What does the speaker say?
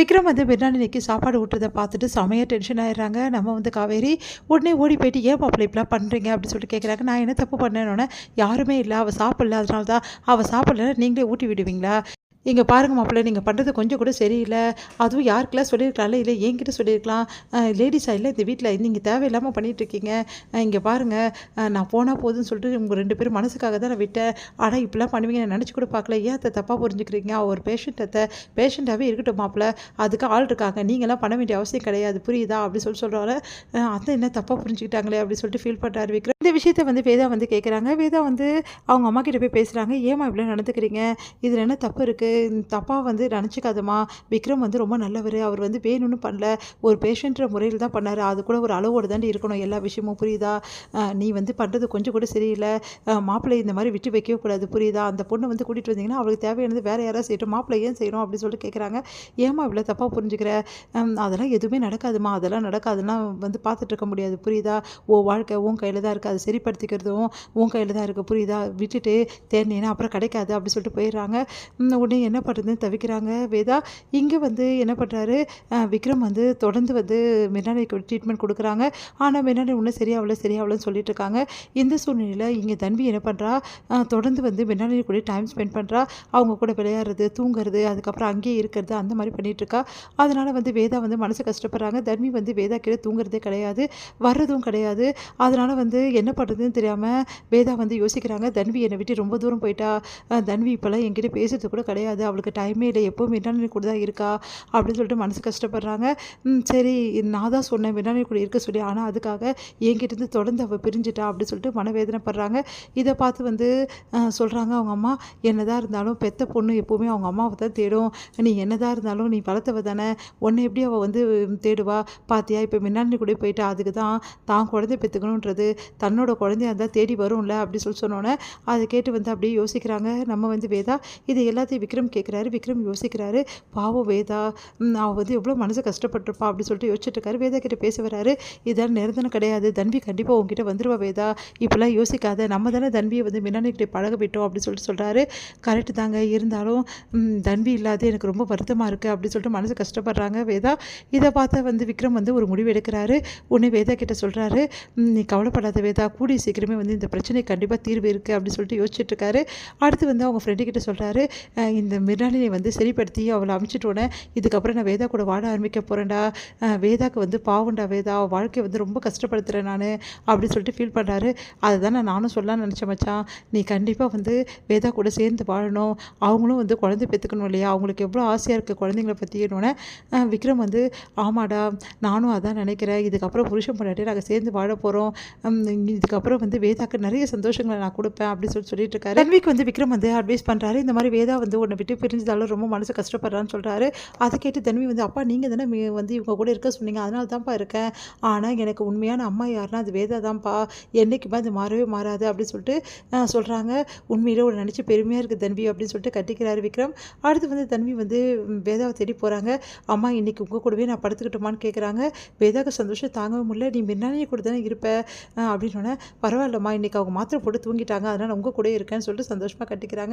விக்ரம் வந்து பிரியாணிக்கு சாப்பாடு ஊட்டுறத பார்த்துட்டு செமையாக டென்ஷன் ஆயிடுறாங்க. நம்ம வந்து காவேரி உடனே ஓடி போயிட்டு ஏன் மாப்பிள்ளை இப்படிலாம் பண்ணுறீங்க அப்படின்னு சொல்லிட்டு கேட்குறாங்க. நான் என்ன தப்பு பண்ணேன்னொன்னே யாருமே இல்லை, அவள் சாப்பிடல, அதனால தான். அவள் சாப்பிடலன்னா நீங்களே ஊட்டி விடுவீங்களா? இங்கே பாருங்க மாப்பிள்ளை, நீங்கள் பண்ணுறது கொஞ்சம் கூட சரியில்லை. அதுவும் யாருக்கெல்லாம் சொல்லியிருக்கலாம்ல, இல்லை என்கிட்ட சொல்லியிருக்கலாம். லேடிஸாக இல்லை இந்த வீட்டில் நீங்கள் தேவையில்லாமல் பண்ணிகிட்ருக்கீங்க. இங்கே பாருங்கள், நான் போனால் போதுன்னு சொல்லிட்டு உங்கள் 2 பேரும் மனசுக்காக தான் நான் விட்டேன். ஆனால் இப்படிலாம் பண்ணுவீங்க நான் நினச்சி கூட பார்க்கல. ஏன் அத்தை தப்பாக புரிஞ்சுக்கிறீங்க? ஒரு பேஷண்ட் அத்தை, பேஷண்ட்டாகவே இருக்கட்டும் மாப்பிள்ளை, அதுக்கு ஆள் இருக்காங்க. நீங்களாம் பண்ண வேண்டிய அவசியம் கிடையாது, புரியுதா? அப்படி சொல்கிறாரு. அத்தை என்ன தப்பாக புரிஞ்சுக்கிட்டாங்களே அப்படின்னு சொல்லிட்டு ஃபீல் பண்ணுறாரு விக்ரம். இந்த விஷயத்தை வந்து வேதா வந்து கேட்குறாங்க. வேதா வந்து அவங்க அம்மா கிட்ட போய் பேசுகிறாங்க. ஏமா இப்படி நடந்துக்கிறீங்க? இதில் என்ன தப்பு இருக்குது? தப்பாக வந்து நினச்சிக்காதம்மா. விக்ரம் வந்து ரொம்ப நல்லவர். அவர் வந்து வேணும்னு பண்ணல, ஒரு பேஷண்ட்ற முறையில் தான் பண்ணார். அது கூட ஒரு அளவோடு தாண்டி இருக்கணும் எல்லா விஷயமும், புரியுதா? நீ வந்து பண்ணுறது கொஞ்சம் கூட சரியில்லை. மாப்பிள்ளை இந்த மாதிரி விட்டு வைக்கவே கூடாது, புரியுதா? அந்த பொண்ணை வந்து கூட்டிகிட்டு வந்தீங்கன்னா அவளுக்கு தேவையானது வேறு யாராவது செய்யட்டும், மாப்பிள்ளை ஏன் செய்யணும் அப்படின்னு சொல்லிட்டு கேட்குறாங்க. ஏமா இவ்வளோ தப்பாக புரிஞ்சுக்கிற? அதெல்லாம் எதுவுமே நடக்காதுமா, அதெல்லாம் நடக்காதுன்னா வந்து பார்த்துட்டு இருக்க முடியாது, புரியுதா? வாழ்க்கை உன் கையில் தான் இருக்குது, அது சரிப்படுத்திக்கிறதும் உன் கையில் தான் இருக்குது, புரியுதா? விட்டுட்டு தேர்னீன்னா அப்புறம் கிடைக்காது அப்படி சொல்லிட்டு போயிடுறாங்க. உடனே என்ன பண்ணுறதுன்னு தவிக்கிறாங்க வேதா. இங்கே வந்து என்ன பண்ணுறாரு விக்ரம் வந்து தொடர்ந்து வந்து மிர்னாலிக்கு ட்ரீட்மெண்ட் கொடுக்குறாங்க. ஆனால் மிர்னாலி இன்னும் சரியாகலன்னு சொல்லிட்டு இருக்காங்க. இந்த சூழ்நிலையில் இங்கே தன்வி என்ன பண்ணுறா, தொடர்ந்து வந்து மிர்னாலி கூட டைம் ஸ்பெண்ட் பண்ணுறா. அவங்க கூட விளையாடுறது, தூங்குறது, அதுக்கப்புறம் அங்கேயே இருக்கிறது, அந்த மாதிரி பண்ணிகிட்ருக்கா. அதனால் வந்து வேதா வந்து மனசு கஷ்டப்படுறாங்க. தன்வி வந்து வேதா கீழே தூங்குறதே கிடையாது, வர்றதும் கிடையாது. அதனால் வந்து என்ன பண்ணுறதுன்னு தெரியாமல் வேதா வந்து யோசிக்கிறாங்க. தன்வி என்னை விட்டு ரொம்ப தூரம் போயிட்டா, தன்வி இப்போல்லாம் என்கிட்ட பேசுறது கூட கிடையாது, அவளுக்கு டைமே இல்லை, எப்போவும் மிர்னாலி கூட தான் இருக்கா அப்படின்னு சொல்லிட்டு மனசு கஷ்டப்படுறாங்க. சரி, நான் தான் சொன்னேன் மிர்னாலி கூட இருக்க சொல்லி, ஆனால் அதுக்காக என்கிட்டருந்து தொடர்ந்து அவள் பிரிஞ்சுட்டா அப்படின்னு சொல்லிட்டு மனவேதனைப்படுறாங்க. இதை பார்த்து வந்து சொல்கிறாங்க அவங்க அம்மா, என்னதான் இருந்தாலும் பெத்த பொண்ணு எப்போவுமே அவங்க அம்மாவை தான் தேடும். நீ என்னதான் இருந்தாலும் நீ வளர்த்தவ தானே, உன்னை எப்படி அவள் வந்து தேடுவா? பார்த்தியா இப்போ மிர்னாலி கூட போயிட்டா, அதுக்கு தான் குழந்தை பெற்றுக்கணுன்றது, தன்னோட குழந்தையா இருந்தால் தேடி வரும்ல அப்படி சொன்னோன்னே அதை கேட்டு வந்து அப்படியே யோசிக்கிறாங்க நம்ம வந்து வேதா. இது எல்லாத்தையும் விக்ரம் கேட்குறாரு. விக்ரம் யோசிக்கிறாரு. பாவம் வேதா, அவள் வந்து எவ்வளோ மனசு கஷ்டப்பட்டிருப்பா அப்படி சொல்லிட்டு யோசிச்சுட்டு இருக்காரு. வேதா கிட்ட பேச வராரு. இதான் நிரந்தரம் கிடையாது, தன்வி கண்டிப்பாக உங்ககிட்ட வந்துடுவா வேதா, இப்போலாம் யோசிக்காத, நம்ம தானே தன்வியை வந்து மின்னானிக்கிட்டே பழக விட்டோம் அப்படின்னு சொல்லிட்டு சொல்கிறாரு. கரெக்டு தாங்க, இருந்தாலும் தன்வி இல்லாத எனக்கு ரொம்ப வருத்தமாக இருக்குது அப்படின்னு சொல்லிட்டு மனசு கஷ்டப்படுறாங்க வேதா. இதை பார்த்தா வந்து விக்ரம் வந்து ஒரு முடிவு எடுக்கிறாரு. உடனே வேதா கிட்ட சொல்கிறாரு, நீ கவலைப்படாத வேதா, கூடிய சீக்கிரமே வந்து இந்த பிரச்சனை கண்டிப்பாக தீர்வு இருக்குது அப்படின்னு சொல்லிட்டு யோசிச்சுட்டு இருக்காரு. அடுத்து வந்து அவங்க ஃப்ரெண்டு கிட்ட சொல்கிறாரு, இந்த மிர்னாலினை வந்து சரிப்படுத்தி அவளை அமுச்சிட்டோன்னே இதுக்கப்புறம் நான் வேதா கூட வாழ ஆரம்பிக்க போகிறேன்டா. வேதாக்கு வந்து பாவண்டா வேதா, அவள் வாழ்க்கையை வந்து ரொம்ப கஷ்டப்படுத்துகிறேன் நான் அப்படின்னு சொல்லிட்டு ஃபீல் பண்ணுறாரு. அதுதான் நானும் சொல்லலாம்னு நினச்சேன் மச்சான், நீ கண்டிப்பாக வந்து வேதா கூட சேர்ந்து வாழணும், அவங்களும் வந்து குழந்தை பெற்றுக்கணும் இல்லையா, அவங்களுக்கு எவ்வளோ ஆசையாக இருக்குது குழந்தைங்கள பற்றினோடனே விக்ரம் வந்து ஆமாடா நானும் அதான் நினைக்கிறேன், இதுக்கப்புறம் புருஷன் பொண்டாட்டி நாங்கள் சேர்ந்து வாழ போகிறோம், இதுக்கப்புறம் வந்து வேதாக்கு நிறைய சந்தோஷங்களை நான் கொடுப்பேன் அப்படின்னு சொல்லிட்டு இருக்காரு. தன்விக்கு வந்து விக்ரம் வந்து அட்வைஸ் பண்ணுறாரு. இந்த மாதிரி வேதா வந்து உன்னை விட்டு பிரிஞ்சதாலும் ரொம்ப மனசு கஷ்டப்படுறான்னு சொல்கிறாரு. அதை கேட்டு தன்வி வந்து அப்பா நீங்கள் தானே வந்து இவங்க கூட இருக்க சொன்னீங்க, அதனால தான்ப்பா இருக்கேன், ஆனால் எனக்கு உண்மையான அம்மா யாருன்னா அது வேதா தான்ப்பா, என்றைக்குமே அது மாறவே மாறாது அப்படின்னு சொல்லிட்டு சொல்கிறாங்க. உண்மையிலே ஒரு நினச்சி பெருமையாக இருக்குது தன்வி அப்படின்னு சொல்லிட்டு கட்டிக்கிறாரு விக்ரம். அடுத்து வந்து தன்வி வந்து வேதாவை தேடி போகிறாங்க. அம்மா இன்றைக்கி உங்கள் கூடவே நான் படுத்துக்கிட்டோமான்னு கேட்குறாங்க. வேதாவுக்கு சந்தோஷம் தாங்கவே முடியல. நீ மின்னாலியே கூட தானே இருப்ப அப்படின்னோடனே, பரவாயில்லம்மா இன்றைக்கி அவங்க மாத்திரை போட்டு தூங்கிட்டாங்க, அதனால் உங்கள் கூட இருக்கேன்னு சொல்லிட்டு சந்தோஷமாக கட்டிக்கிறாங்க.